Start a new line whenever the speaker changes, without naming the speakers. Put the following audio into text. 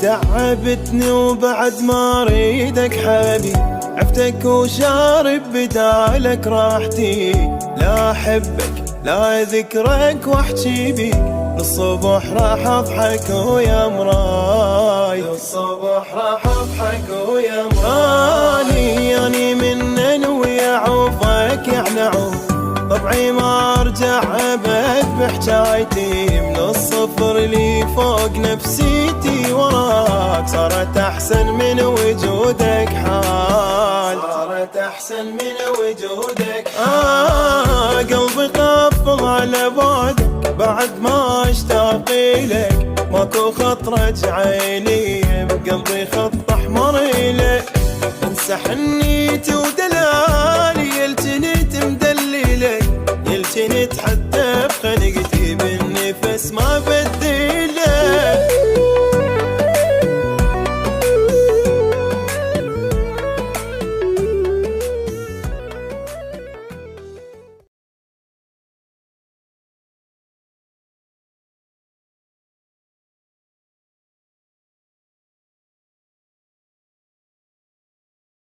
تعبتني وبعد ما اريدك حبيب، عفتك وشارب بدالك راحتي. لا احبك لا ذكرك واحكي بيك، للصبح راح اضحك ويا مراي، للصبح راح اضحك ويا مراي. اني من ويا عوفك يعني عوف، طبعي ما ارجع ابد بحجايتي، من الصفر لي فوق نفسيتي وراك، صارت احسن من وجودك حال، صارت احسن من وجودك حال. قلبي قفض على بعدك بعد ما اشتاق لك، ماكو خط رجعيني بقلبي خط احمر لك. انسى حنيتي ودلالي، يلتنت مدللك، يلتنت حتى بخنقتي بالنفس ما بدي